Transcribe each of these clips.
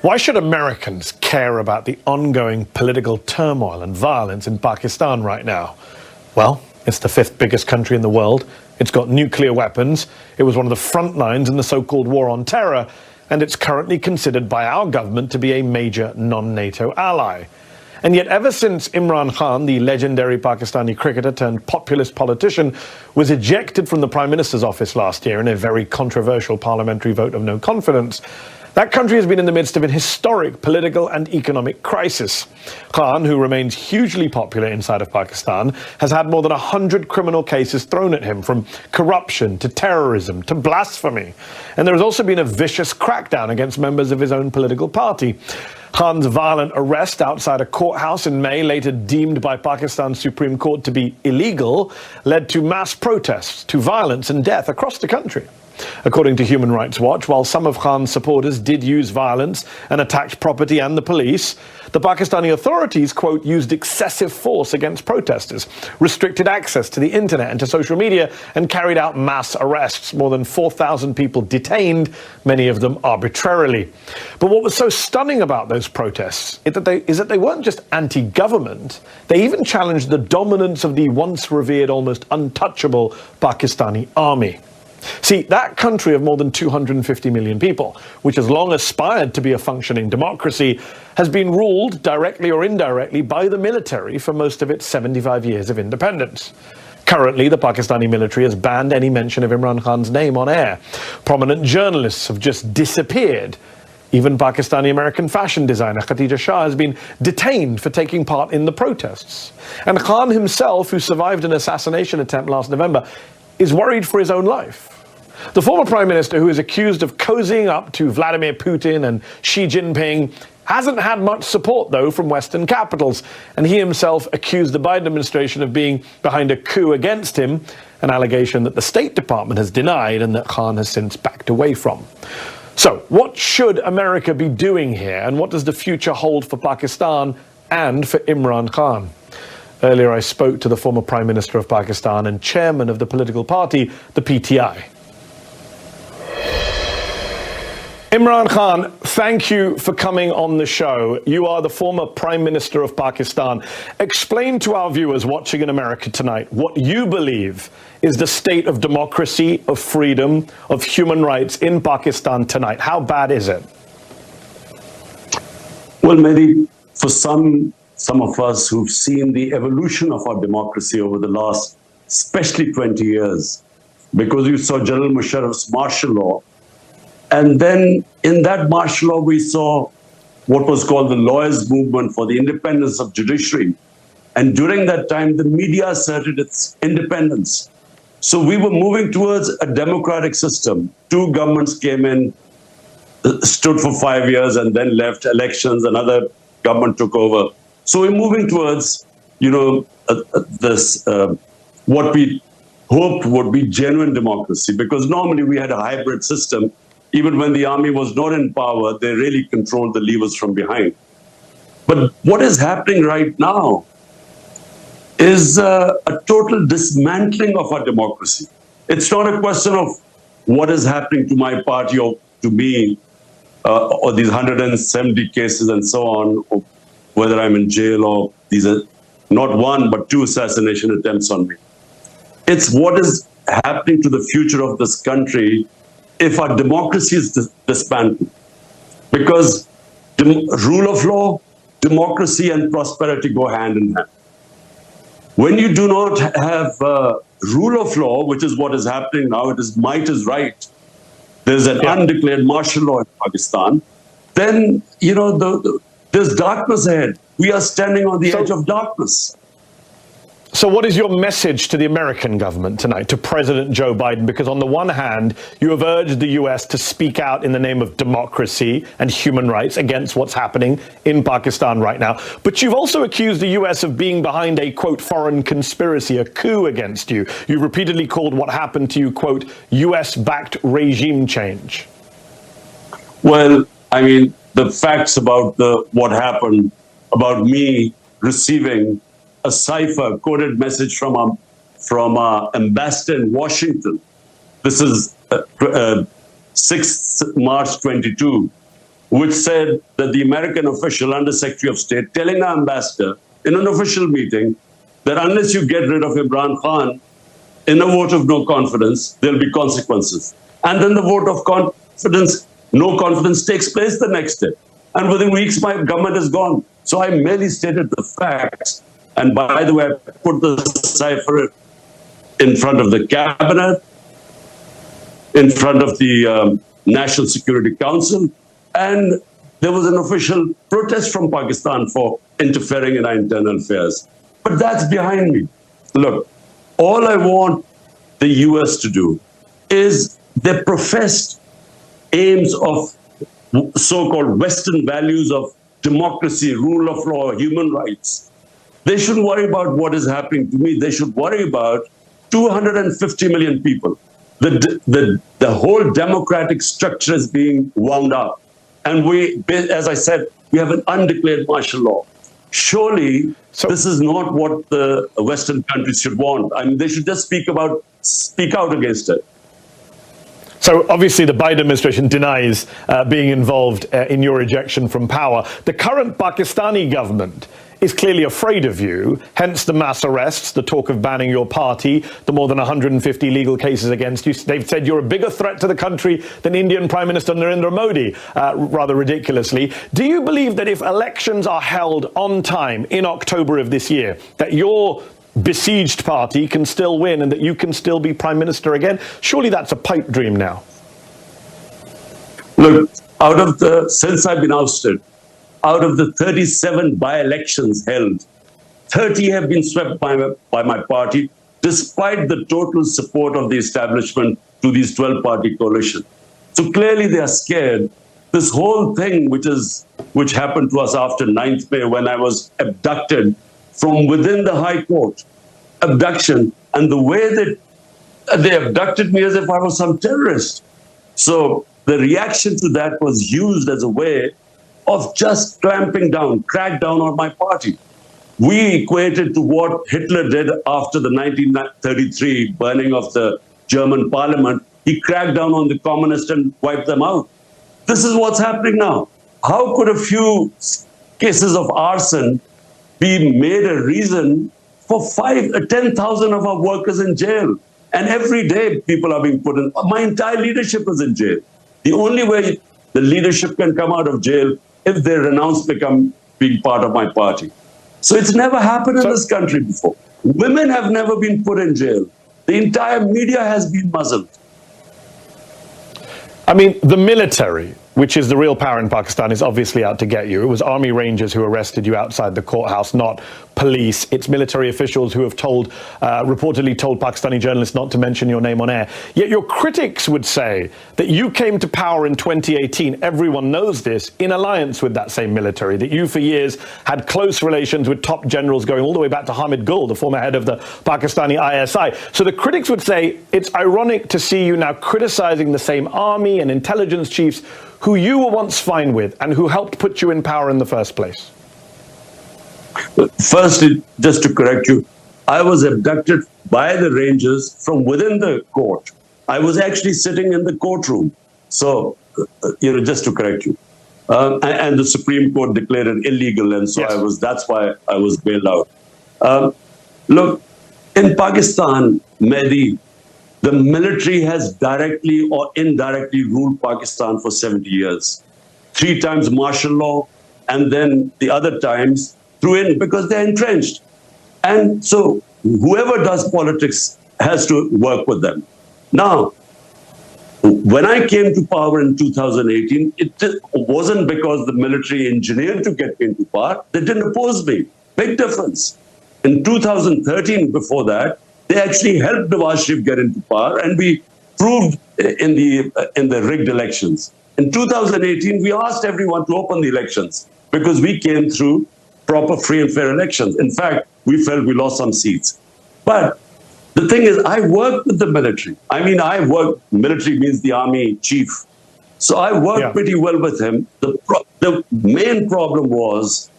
Why should Americans care about the ongoing political turmoil and violence in Pakistan right now? Well, it's the fifth biggest country in the world. It's got nuclear weapons. It was one of the front lines in the so-called war on terror, and it's currently considered by our government to be a major non-NATO ally. And yet ever since Imran Khan, the legendary Pakistani cricketer turned populist politician, was ejected from the Prime Minister's office last year in a very controversial parliamentary vote of no confidence, that country has been in the midst of an historic political and economic crisis. Khan, who remains hugely popular inside of Pakistan, has had more than 100 criminal cases thrown at him, from corruption to terrorism to blasphemy. And there has also been a vicious crackdown against members of his own political party. Khan's violent arrest outside a courthouse in May, later deemed by Pakistan's Supreme Court to be illegal, led to mass protests, to violence and death across the country. According to Human Rights Watch, while some of Khan's supporters did use violence and attacked property and the police, the Pakistani authorities, quote, used excessive force against protesters, restricted access to the internet and to social media, and carried out mass arrests. More than 4,000 people detained, many of them arbitrarily. But what was so stunning about those protests is that they weren't just anti-government, they even challenged the dominance of the once revered, almost untouchable Pakistani army. See, that country of more than 250 million people, which has long aspired to be a functioning democracy, has been ruled, directly or indirectly, by the military for most of its 75 years of independence. Currently, the Pakistani military has banned any mention of Imran Khan's name on air. Prominent journalists have just disappeared. Even Pakistani-American fashion designer Khatija Shah has been detained for taking part in the protests. And Khan himself, who survived an assassination attempt last November, is worried for his own life. The former prime minister, who is accused of cozying up to Vladimir Putin and Xi Jinping, hasn't had much support, though, from Western capitals, and he himself accused the Biden administration of being behind a coup against him, an allegation that the State Department has denied and that Khan has since backed away from. So, what should America be doing here, and what does the future hold for Pakistan and for Imran Khan? Earlier, I spoke to the former Prime Minister of Pakistan and chairman of the political party, the PTI. Imran Khan, thank you for coming on the show. You are the former Prime Minister of Pakistan. Explain to our viewers watching in America tonight what you believe is the state of democracy, of freedom, of human rights in Pakistan tonight. How bad is it? Well, Mehdi, for some of us who've seen the evolution of our democracy over the last, especially 20 years, because you saw General Musharraf's martial law, and then in that martial law, we saw what was called the lawyers' movement for the independence of judiciary. And during that time, the media asserted its independence. So we were moving towards a democratic system. Two governments came in, stood for 5 years, and then left elections. Another government took over. So we're moving towards, what we hoped would be genuine democracy, because normally we had a hybrid system. Even when the army was not in power, they really controlled the levers from behind. But what is happening right now is a total dismantling of our democracy. It's not a question of what is happening to my party or to me, or these 170 cases and so on, or whether I'm in jail or these are not one, but two assassination attempts on me. It's what is happening to the future of this country if our democracy is disbanded. Because rule of law, democracy and prosperity go hand in hand. When you do not have rule of law, which is what is happening now, it is might is right. There's an undeclared martial law in Pakistan. Then, there's darkness ahead. We are standing on the edge of darkness. So what is your message to the American government tonight, to President Joe Biden? Because on the one hand, you have urged the U.S. to speak out in the name of democracy and human rights against what's happening in Pakistan right now. But you've also accused the U.S. of being behind a, quote, foreign conspiracy, a coup against you. You repeatedly called what happened to you, quote, U.S.-backed regime change. Well, I mean, the facts about what happened, about me receiving a cipher coded message from our ambassador in Washington. This is 6th March 22. which said that the American official, Undersecretary of State, telling our ambassador in an official meeting that unless you get rid of Imran Khan in a vote of no confidence, there'll be consequences. And then the vote of confidence, no confidence, takes place the next day. And within weeks, my government is gone. So I merely stated the facts. And by the way, I put the cipher in front of the cabinet, in front of the National Security Council, and there was an official protest from Pakistan for interfering in our internal affairs. But that's behind me. Look, all I want the US to do is their professed aims of so-called Western values of democracy, rule of law, human rights. They shouldn't worry about what is happening to me. They should worry about 250 million people. The whole democratic structure is being wound up. And we, as I said, we have an undeclared martial law. Surely, this is not what the Western countries should want. I mean, they should just speak out against it. So obviously the Biden administration denies being involved in your ejection from power. The current Pakistani government is clearly afraid of you, hence the mass arrests, the talk of banning your party, the more than 150 legal cases against you. They've said you're a bigger threat to the country than Indian Prime Minister Narendra Modi, rather ridiculously. Do you believe that if elections are held on time in October of this year, that your besieged party can still win and that you can still be Prime Minister again? Surely that's a pipe dream now. Look, since I've been ousted, out of the 37 by-elections held, 30 have been swept by my party, despite the total support of the establishment to these 12-party coalition. So clearly they are scared. This whole thing, which happened to us after 9th May, when I was abducted from within the High Court, abduction, and the way that they abducted me as if I was some terrorist. So the reaction to that was used as a way of just clamping down, crack down on my party. We equated to what Hitler did after the 1933 burning of the German parliament. He cracked down on the communists and wiped them out. This is what's happening now. How could a few cases of arson be made a reason for 10,000 of our workers in jail? And every day people are being put in. My entire leadership is in jail. The only way the leadership can come out of jail if they renounce being part of my party. So it's never happened in this country before. Women have never been put in jail. The entire media has been muzzled. I mean, the military, which is the real power in Pakistan, is obviously out to get you. It was Army Rangers who arrested you outside the courthouse, not police. It's military officials who have reportedly told Pakistani journalists not to mention your name on air. Yet your critics would say that you came to power in 2018, everyone knows this, in alliance with that same military, that you for years had close relations with top generals going all the way back to Hamid Gul, the former head of the Pakistani ISI. So the critics would say it's ironic to see you now criticizing the same army and intelligence chiefs who you were once fine with and who helped put you in power in the first place. First, just to correct you, I was abducted by the Rangers from within the court. I was actually sitting in the courtroom. So, just to correct you. And the Supreme Court declared it illegal, and so yes. That's why I was bailed out. Look, in Pakistan, Mehdi, the military has directly or indirectly ruled Pakistan for 70 years. 3 times martial law, and then the other times because they're entrenched. And so whoever does politics has to work with them. Now, when I came to power in 2018, it wasn't because the military engineered to get me into power. They didn't oppose me. Big difference. In 2013, before that, they actually helped Nawaz Sharif get into power, and we proved in the rigged elections. In 2018, we asked everyone to open the elections because we came through proper, free and fair elections. In fact, we felt we lost some seats. But the thing is, I worked with the military. I mean, military means the army chief. So I worked pretty well with him. The main problem was,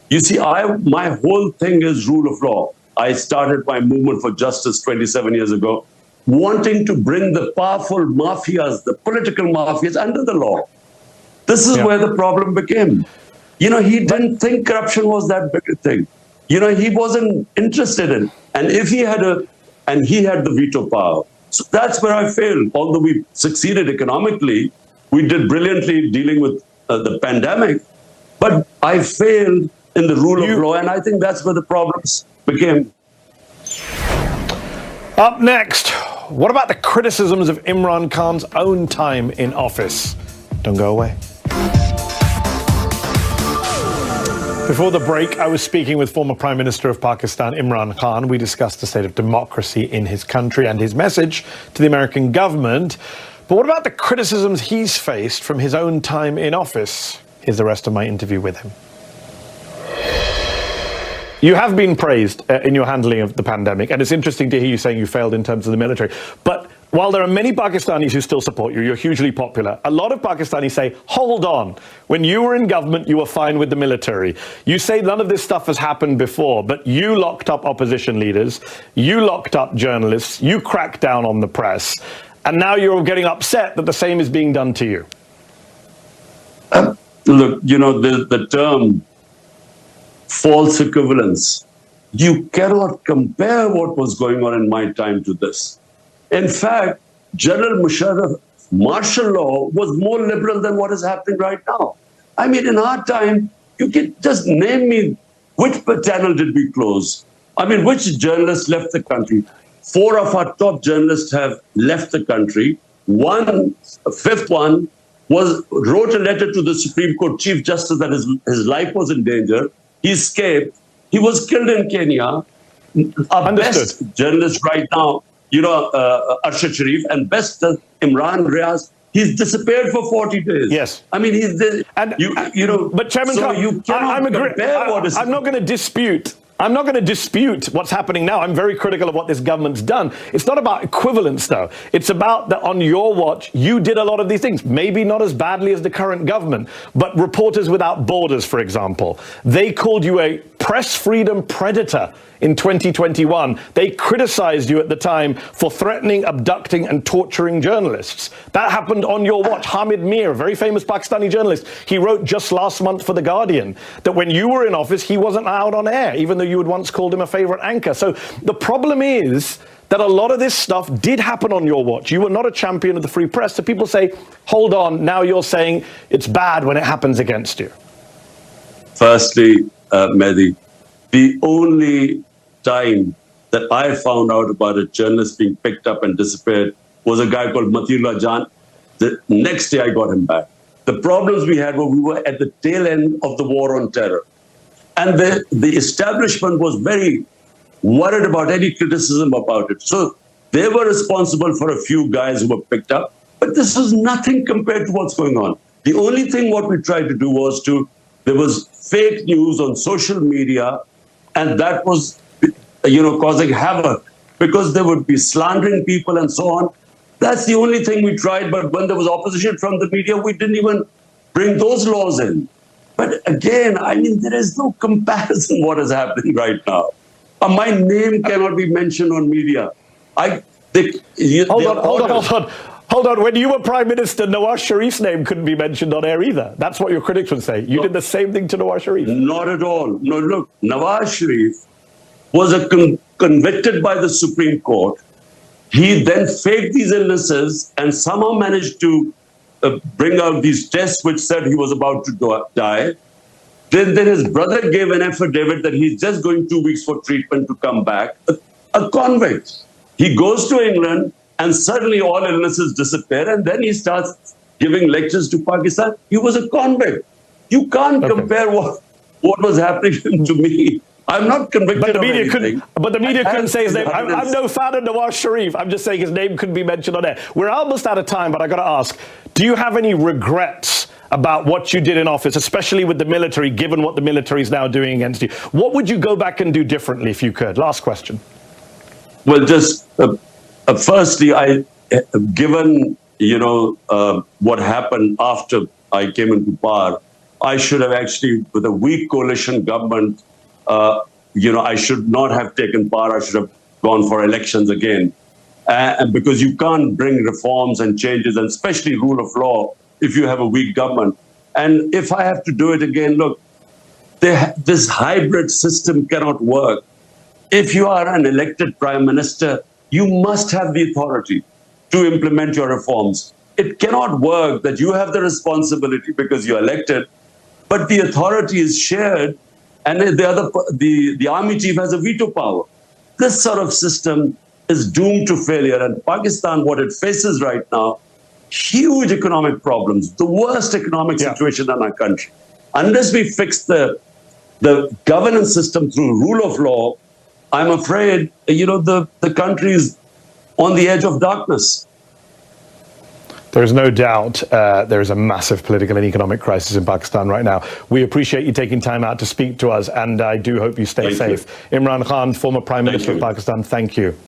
you see, my whole thing is rule of law. I started my movement for justice 27 years ago, wanting to bring the powerful mafias, the political mafias, under the law. This is where the problem became. He didn't think corruption was that big a thing. He wasn't interested in. And if he had he had the veto power. So that's where I failed. Although we succeeded economically, we did brilliantly dealing with the pandemic, but I failed in the rule of law, and I think that's where the problems became. Up next, what about the criticisms of Imran Khan's own time in office? Don't go away. Before the break, I was speaking with former Prime Minister of Pakistan, Imran Khan. We discussed the state of democracy in his country and his message to the American government. But what about the criticisms he's faced from his own time in office? Here's the rest of my interview with him. You have been praised in your handling of the pandemic, and it's interesting to hear you saying you failed in terms of the military. But while there are many Pakistanis who still support you, you're hugely popular, a lot of Pakistanis say, hold on, when you were in government, you were fine with the military. You say none of this stuff has happened before, but you locked up opposition leaders, you locked up journalists, you cracked down on the press, and now you're getting upset that the same is being done to you. Look, the term false equivalence, you cannot compare what was going on in my time to this. In fact, General Musharraf's martial law was more liberal than what is happening right now. I mean, in our time, you can just name me which channel did we close? I mean, which journalists left the country? 4 of our top journalists have left the country. A fifth one wrote a letter to the Supreme Court Chief Justice that his life was in danger. He escaped. He was killed in Kenya. Our best journalist right now, Arshad Sharif, and best Imran Riaz, he's disappeared for 40 days. Yes. I mean, But Chairman Khan, you cannot compare what is... I'm not going to dispute. I'm not going to dispute what's happening now. I'm very critical of what this government's done. It's not about equivalence, though. It's about that on your watch, you did a lot of these things. Maybe not as badly as the current government, but Reporters Without Borders, for example, they called you a press freedom predator in 2021. They criticized you at the time for threatening, abducting and torturing journalists. That happened on your watch. Hamid Mir, a very famous Pakistani journalist, he wrote just last month for The Guardian that when you were in office, he wasn't allowed on air, even though you had once called him a favorite anchor. So the problem is that a lot of this stuff did happen on your watch. You were not a champion of the free press. So people say, hold on, now you're saying it's bad when it happens against you. Firstly, Mehdi, the only time that I found out about a journalist being picked up and disappeared was a guy called Matiullah Jan. The next day I got him back. The problems we had were we were at the tail end of the war on terror. And the establishment was very worried about any criticism about it. So they were responsible for a few guys who were picked up. But this was nothing compared to what's going on. The only thing what we tried to do was there was fake news on social media, and that was, causing havoc because they would be slandering people and so on. That's the only thing we tried. But when there was opposition from the media, we didn't even bring those laws in. But again, I mean, there is no comparison what is happening right now. My name cannot be mentioned on media. Hold on. When you were Prime Minister, Nawaz Sharif's name couldn't be mentioned on air either. That's what your critics would say. You did the same thing to Nawaz Sharif. Not at all. No, look, Nawaz Sharif was convicted by the Supreme Court. He then faked these illnesses and somehow managed to bring out these tests which said he was about to die. Then his brother gave an affidavit that he's just going 2 weeks for treatment to come back. A convict. He goes to England and suddenly all illnesses disappear, and then he starts giving lectures to Pakistan. He was a convict. You can't compare what was happening to me. I'm not convicted of anything. But the media couldn't say his name. I'm no fan of Nawaz Sharif. I'm just saying his name couldn't be mentioned on air. We're almost out of time, but I got to ask, do you have any regrets about what you did in office, especially with the military, given what the military is now doing against you? What would you go back and do differently if you could? Last question. Well, just firstly, given what happened after I came into power, I should have actually, with a weak coalition government, I should not have taken power. I should have gone for elections again, and because you can't bring reforms and changes, and especially rule of law, if you have a weak government. And if I have to do it again, look, this hybrid system cannot work. If you are an elected prime minister, you must have the authority to implement your reforms. It cannot work that you have the responsibility because you're elected, but the authority is shared and the army chief has a veto power. This sort of system is doomed to failure. And Pakistan, what it faces right now, huge economic problems, the worst economic situation in our country. Unless we fix the governance system through rule of law, I'm afraid, the country is on the edge of darkness. There is no doubt there is a massive political and economic crisis in Pakistan right now. We appreciate you taking time out to speak to us, and I do hope you stay safe. Imran Khan, former Prime Minister of Pakistan, thank you.